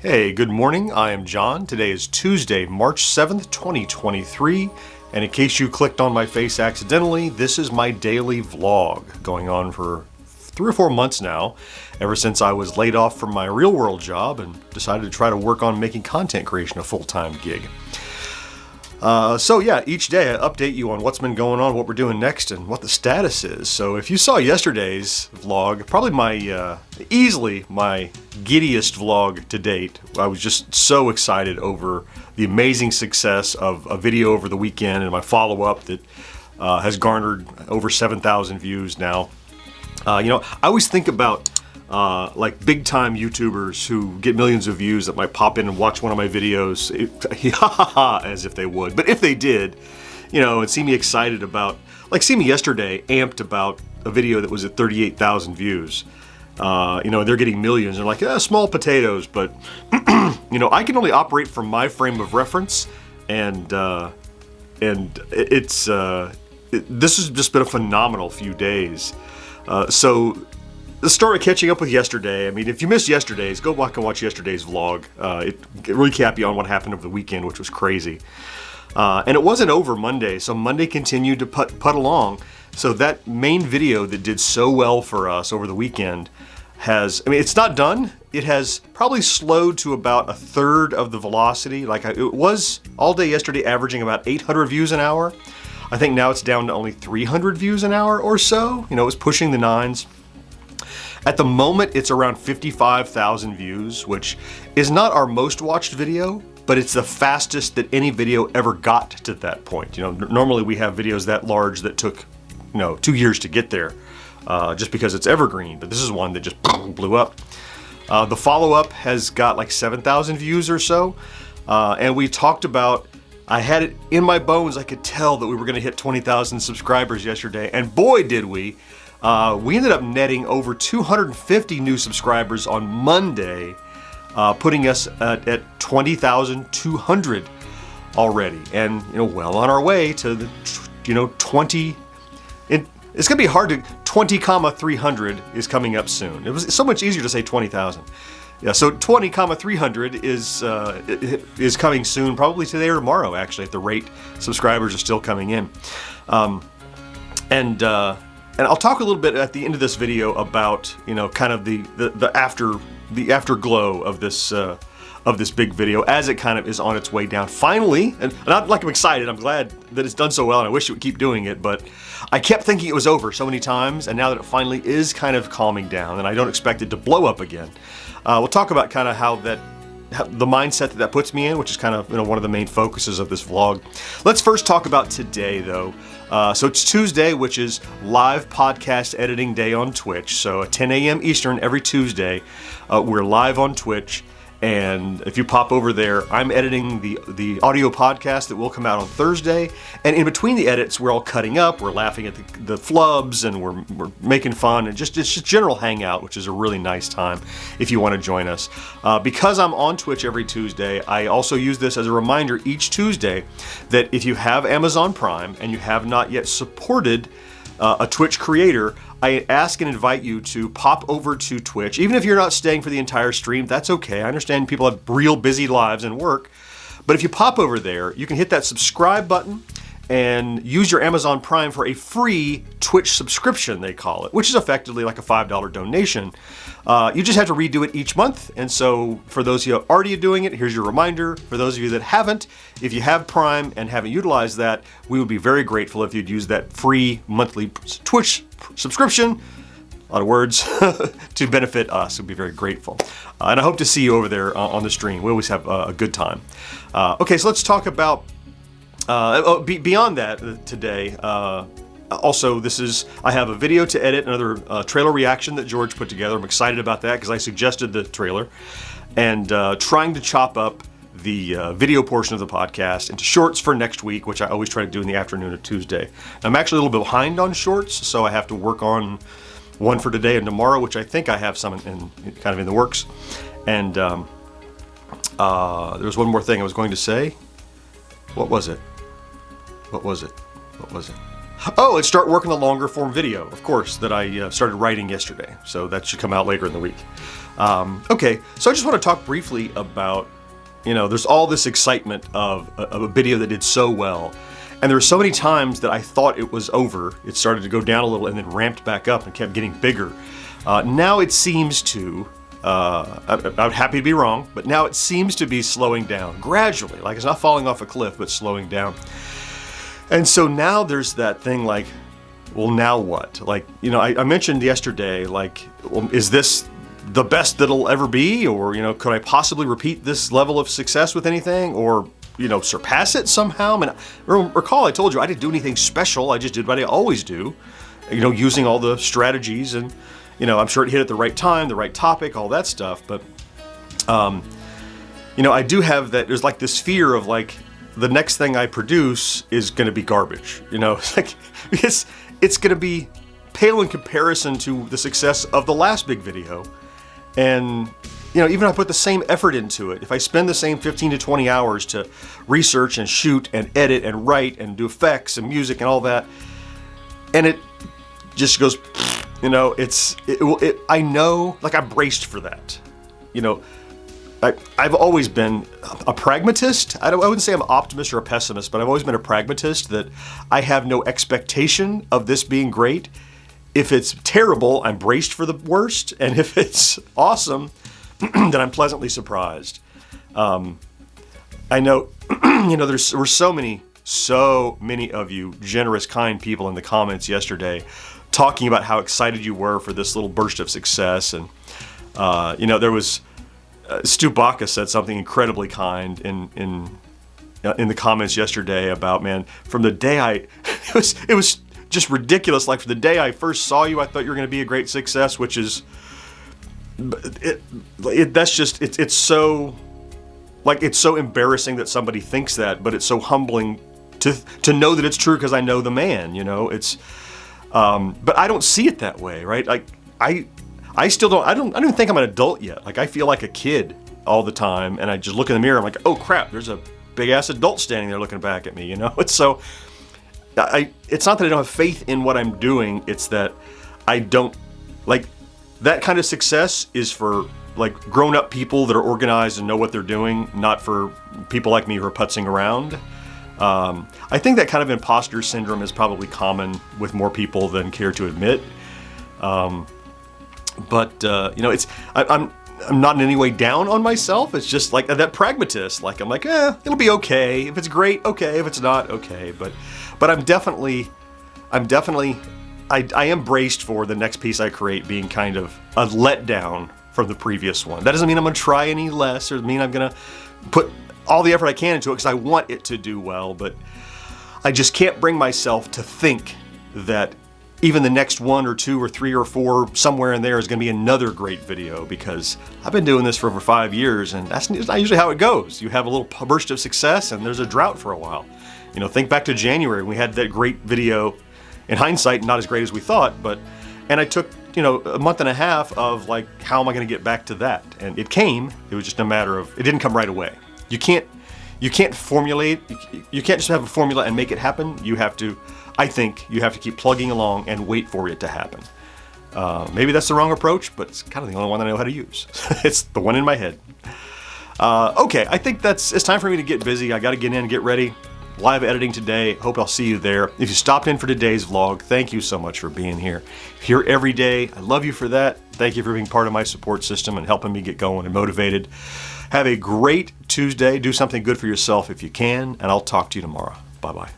Hey, good morning. I am John. Today is Tuesday, March 7th, 2023. And in case you clicked on my face accidentally, this is my daily vlog going on for 3 or 4 months now, ever since I was laid off from my real world job and decided to try to work on making content creation a full-time gig. So yeah, each day I update you on what's been going on, what we're doing next, and what the status is. So if you saw yesterday's vlog, probably easily my giddiest vlog to date. I was just so excited over the amazing success of a video over the weekend and my follow-up that has garnered over 7,000 views now. I always think about like big-time YouTubers who get millions of views that might pop in and watch one of my videos, as if they would. But if they did, and see me excited about, like see me yesterday amped about a video that was at 38,000 views. They're getting millions. They're like, small potatoes, but I can only operate from my frame of reference, and this has just been a phenomenal few days. So the story catching up with yesterday, I mean, if you missed yesterday's, go back and watch yesterday's vlog. It recap you on what happened over the weekend, which was crazy. And it wasn't over Monday, so Monday continued to put along. So that main video that did so well for us over the weekend it's not done. It has probably slowed to about a third of the velocity. Like it was all day yesterday averaging about 800 views an hour. I think now it's down to only 300 views an hour or so. It was pushing the nines. At the moment, it's around 55,000 views, which is not our most watched video, but it's the fastest that any video ever got to that point. Normally we have videos that large that took, 2 years to get there, just because it's evergreen, but this is one that just blew up. The follow-up has got like 7,000 views or so, and we talked about, I had it in my bones, I could tell that we were gonna hit 20,000 subscribers yesterday, and boy did we. We ended up netting over 250 new subscribers on Monday, putting us at 20,200 already, and well on our way to the 20. It's gonna be hard to 20,300 is coming up soon. It was so much easier to say 20,000. Yeah, so 20,300 is coming soon, probably today or tomorrow actually, at the rate subscribers are still coming in, and I'll talk a little bit at the end of this video about kind of the afterglow of this big video as it kind of is on its way down finally. And not like I'm excited, I'm glad that it's done so well and I wish it would keep doing it, but I kept thinking it was over so many times, and now that it finally is kind of calming down and I don't expect it to blow up again. We'll talk about kind of how the mindset that puts me in, which is kind of one of the main focuses of this vlog. Let's first talk about today though. So it's Tuesday, which is live podcast editing day on Twitch. So at 10 a.m. Eastern every Tuesday, we're live on Twitch. And if you pop over there, I'm editing the audio podcast that will come out on Thursday. And in between the edits, we're all cutting up, we're laughing at the flubs, and we're making fun, and it's just general hangout, which is a really nice time if you want to join us. Because I'm on Twitch every Tuesday, I also use this as a reminder each Tuesday that if you have Amazon Prime and you have not yet supported a Twitch creator, I ask and invite you to pop over to Twitch. Even if you're not staying for the entire stream, that's okay. I understand people have real busy lives and work, but if you pop over there, you can hit that subscribe button and use your Amazon Prime for a free Twitch subscription, they call it, which is effectively like a $5 donation. You just have to redo it each month, and so for those of you already doing it, here's your reminder. For those of you that haven't, if you have Prime and haven't utilized that, we would be very grateful if you'd use that free monthly Twitch subscription, a lot of words, to benefit us. We'd be very grateful. And I hope to see you over there on the stream. We always have a good time. Okay, so let's talk about beyond that today. Also, I have a video to edit, another trailer reaction that George put together. I'm excited about that because I suggested the trailer, and trying to chop up the video portion of the podcast into shorts for next week, which I always try to do in the afternoon of Tuesday. I'm actually a little bit behind on shorts, so I have to work on one for today and tomorrow, which I think I have some kind of in the works. And there was one more thing I was going to say. What was it? Oh, and start working the longer form video, of course, that I started writing yesterday. So that should come out later in the week. Okay, so I just want to talk briefly about, there's all this excitement of a video that did so well. And there were so many times that I thought it was over. It started to go down a little and then ramped back up and kept getting bigger. Now it seems to, I'm happy to be wrong, but now it seems to be slowing down gradually. Like it's not falling off a cliff, but slowing down. And so now there's that thing like, well, now what? Like, I mentioned yesterday, like, well, is this the best that'll ever be? Or, could I possibly repeat this level of success with anything? Or, surpass it somehow? I mean, recall I told you I didn't do anything special. I just did what I always do, using all the strategies and, I'm sure it hit at the right time, the right topic, all that stuff. But, I do have that, there's like this fear of like, the next thing I produce is going to be garbage, it's like, because it's going to be pale in comparison to the success of the last big video. And, even if I put the same effort into it, if I spend the same 15 to 20 hours to research and shoot and edit and write and do effects and music and all that, and it just goes, I know, like I'm braced for that. I've always been a pragmatist. I wouldn't say I'm an optimist or a pessimist, but I've always been a pragmatist that I have no expectation of this being great. If it's terrible, I'm braced for the worst. And if it's awesome, then I'm pleasantly surprised. I know, there were so many of you generous, kind people in the comments yesterday talking about how excited you were for this little burst of success. And, there was... Stu Baca said something incredibly kind in the comments yesterday about, man, from the day it was just ridiculous. Like from the day I first saw you, I thought you were going to be a great success, which is, it's so, like, it's so embarrassing that somebody thinks that, but it's so humbling to know that it's true because I know the man, it's, but I don't see it that way, right? Like I don't even think I'm an adult yet. Like I feel like a kid all the time, and I just look in the mirror. I'm like, oh crap, there's a big ass adult standing there looking back at me. It's so. It's not that I don't have faith in what I'm doing. It's that I don't like that kind of success is for like grown-up people that are organized and know what they're doing, not for people like me who are putzing around. I think that kind of imposter syndrome is probably common with more people than care to admit. But it's I'm not in any way down on myself. It's just like that pragmatist. Like I'm like, it'll be okay. If it's great, okay. If it's not, okay. But I am braced for the next piece I create being kind of a letdown from the previous one. That doesn't mean I'm gonna try any less, or mean I'm gonna put all the effort I can into it because I want it to do well. But I just can't bring myself to think that even the next 1 or 2 or 3 or 4 somewhere in there is going to be another great video, because I've been doing this for over 5 years, and that's not usually how it goes. You have a little burst of success and there's a drought for a while. Think back to January when we had that great video. In hindsight, not as great as we thought, and I took a month and a half of like, how am I going to get back to that? And it came. It was just a matter of, it didn't come right away. You can't formulate. You can't just have a formula and make it happen. I think you have to keep plugging along and wait for it to happen. Maybe that's the wrong approach, but it's kind of the only one that I know how to use. It's the one in my head. Okay, I think it's time for me to get busy. I got to get in and get ready. Live editing today. Hope I'll see you there. If you stopped in for today's vlog, thank you so much for being here. Here every day. I love you for that. Thank you for being part of my support system and helping me get going and motivated. Have a great Tuesday. Do something good for yourself if you can, and I'll talk to you tomorrow. Bye-bye.